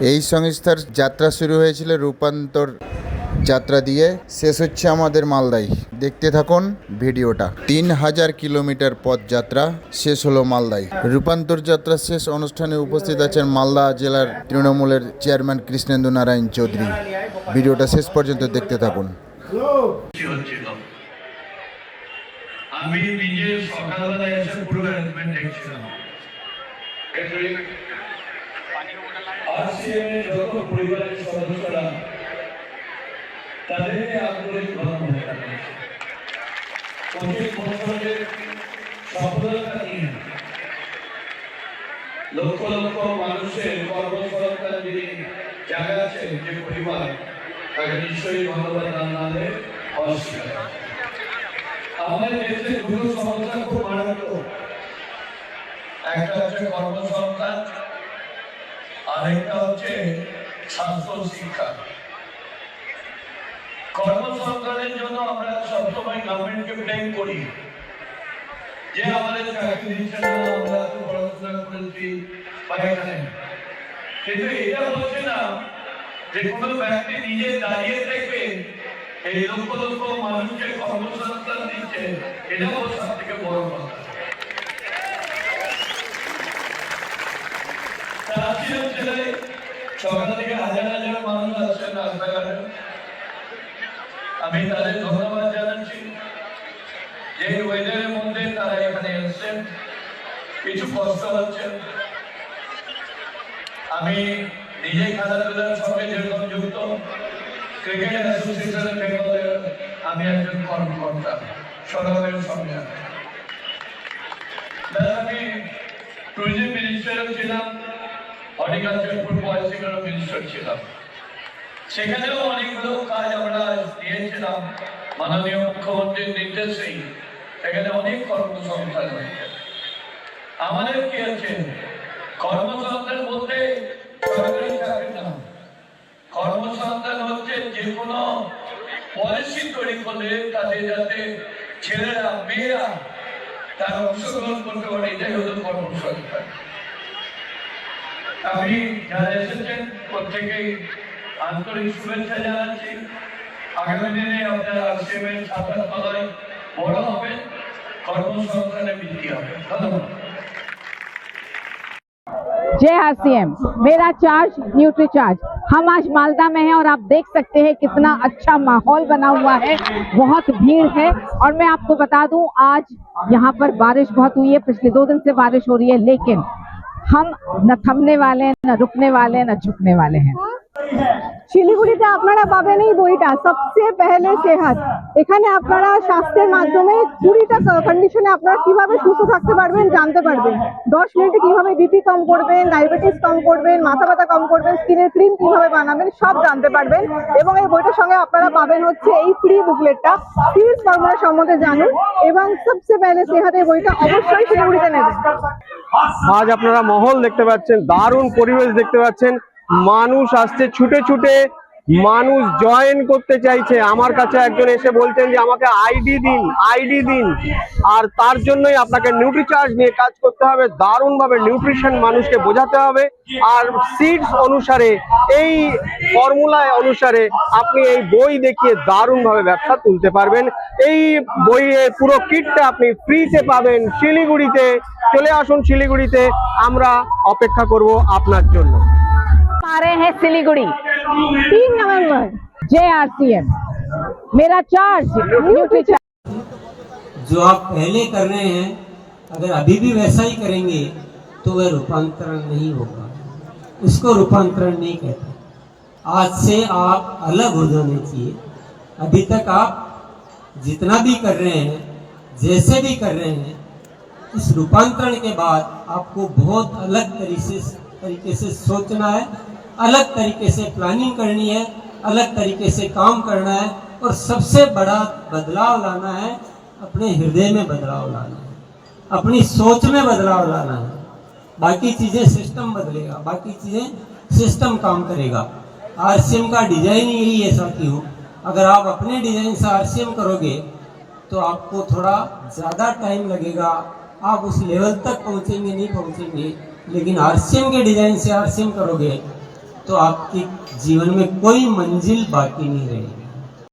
এই সংস্থার যাত্রা শুরু হয়েছিল রূপান্তর যাত্রা দিয়ে, শেষ হচ্ছে আমাদের মালদায়। দেখতে থাকুন ভিডিওটা। 3000 কিলোমিটার পথযাত্রা শেষ হলো মালদায়। রূপান্তর যাত্রা শেষ অনুষ্ঠানে উপস্থিত আছেন মালদা জেলার তৃণমূলের চেয়ারম্যান কৃষ্ণেন্দু নারায়ণ চৌধুরী। ভিডিওটা শেষ পর্যন্ত দেখতে থাকুন। আমি নিজে সকালবেলায় এসে পুরো অ্যারেঞ্জমেন্ট দেখছিলাম। যত পরিবারের সদস্যরা তাদের আগ্রহী সফলতা নিয়ে লক্ষ লক্ষ মানুষের কর্মসংস্থান যিনি জাগাচ্ছেন যে পরিবার, তাকে নিশ্চয়ই ধন্যবাদ জানালে অস্বীকার। আমাদের দেশে দুটো সমস্যা খুব মারাত্মক, একটা হচ্ছে কর্মসংস্থান, আরেকটা হচ্ছে স্বাস্থ্য শিক্ষা। কর্মসংস্থানের জন্য আমরা সবসময় গভর্নমেন্টকে ব্লেম করি যে আমাদের চাকরি দিচ্ছে না, আমরা তো পড়াশোনা করেছি পাইখানে, কিন্তু এটা বলছে না যে কোনো ব্যক্তি নিজে দাঁড়িয়ে থেকে এই লক্ষ লক্ষ মানুষের কর্মসংস্থান দিচ্ছে, এটা হলো সব থেকে বড় কথা। সকাল থেকে হাজার হাজার মানুষ আসছেন রাস্তাঘাটে, আমি তাদের ধন্যবাদ জানাচ্ছি যে ওয়েদারের মধ্যে তারা এখানে এসছেন, কিছু কষ্ট হচ্ছে। আমি নিজে খেলাধুলার সঙ্গে যেরকম যুক্ত, ক্রিকেট অ্যাসোসিয়েশনের বেঙ্গলের আমি একজন কর্মকর্তা সরকারের সঙ্গে। আমি ট্যুরিজম মিনিস্টারও ছিলাম, হর্টিকালচার ফুড পলিসিরও মিনিস্টার ছিলাম। সেখানেও অনেকগুলো কাজ আমরা দিয়েছিলাম মাননীয় মুখ্যমন্ত্রীর নির্দেশেই। সেখানে অনেক কর্মসংস্থান হয়েছে। আমাদের কি আছে কর্মসংস্থান বলতে সরকারি চাকরি না, কর্মসংস্থান হচ্ছে যে কোনো পলিসি তৈরি করলে তাতে যাতে ছেলেরা মেয়েরা তার অংশগ্রহণ করতে পারে, এটাই হলো কর্মসংস্থান। আমি যারা এসেছেন প্রত্যেকেই আন্তরিক শুভেচ্ছা জানাচ্ছি। আগামী দিনে আপনারা আরসিএমের ছাত্র তলায় বড় হবেন, কর্মসংস্থানে বৃদ্ধি হবে। ধন্যবাদ। जय आरसीएम। मेरा चार्ज न्यूट्री चार्ज। हम आज मालदा में हैं और आप देख सकते हैं कितना अच्छा माहौल बना हुआ है, बहुत भीड़ है। और मैं आपको बता दूं आज यहाँ पर बारिश बहुत हुई है, पिछले 2 दिन से बारिश हो रही है, लेकिन हम न थमने वाले हैं, न रुकने वाले हैं, न झुकने वाले हैं। শিলিগুড়িতে আপনারা পাবেন এই বইটা সবচেয়ে পেহলে সেহাত। এখানে আপনারা স্বাস্থ্যের মাধ্যমে 20টা কন্ডিশনে আপনারা কিভাবে সুস্থ থাকতে পারবেন জানতে পারবেন। 10 মিনিটে কিভাবে বিপি কম করবেন, ডায়াবেটিস কম করবেন, মাথা ব্যথা কম করবেন, স্কিনের ক্রিম কিভাবে বানাবেন, সব জানতে পারবেন। এবং এই বইটার সঙ্গে আপনারা পাবেন হচ্ছে এই ফ্রি বুকলেটটা, সিডস ফর্মুলা সম্বন্ধে জানুন এবং সবচেয়ে পেহলে সেহাত এই বইটা অবশ্যই শিলিগুড়িতে নেবেন। আজ আপনারা মহল দেখতে পাচ্ছেন, দারুণ পরিবেশ দেখতে পাচ্ছেন, মানুষ আসছে ছুটে ছুটে, মানুষ জয়েন করতে চাইছে। আমার কাছে একজন এসে বলছেন যে আমাকে আইডি দিন, আর তার জন্যই আপনাকে নিউট্রিচার্জ নিয়ে কাজ করতে হবে। দারুণভাবে নিউট্রিশন মানুষকে বোঝাতে হবে, আর সিডস অনুসারে, এই ফর্মুলায় অনুসারে আপনি এই বই দেখিয়ে দারুণভাবে ব্যবসা তুলতে পারবেন। এই বইয়ের পুরো কিটটা আপনি ফ্রিতে পাবেন শিলিগুড়িতে। চলে আসুন শিলিগুড়িতে, আমরা অপেক্ষা করব আপনার জন্য। आ रहे हैं सिलीगुड़ी 3 नवंबर। जय आरसीएम। मेरा चार्ज न्यूट्री चार्ज। जो आप पहले कर रहे हैं, अगर अभी भी वैसा ही करेंगे तो वह रूपांतरण नहीं होगा, उसको रूपांतरण नहीं कहते। आज से आप अलग हो जाने चाहिए। अभी तक आप जितना भी कर रहे हैं, जैसे भी कर रहे हैं, इस रूपांतरण के बाद आपको बहुत अलग तरीके से सोचना है, अलग तरीके से प्लानिंग करनी है, अलग तरीके से काम करना है, और सबसे बड़ा बदलाव लाना है, अपने हृदय में बदलाव लाना है, अपनी सोच में बदलाव लाना है। बाकी चीजें सिस्टम बदलेगा, बाकी चीजें सिस्टम काम करेगा। आरसीएम का डिजाइन यही है साथियों। अगर आप अपने डिजाइन से आरसीएम करोगे तो आपको थोड़ा ज्यादा टाइम लगेगा, आप उस लेवल तक पहुंचेंगे नहीं पहुंचेंगे, लेकिन आरसीएम के डिजाइन से आरसीएम करोगे तो तो आपके जीवन में कोई मंजिल बाकी नहीं रहेगी।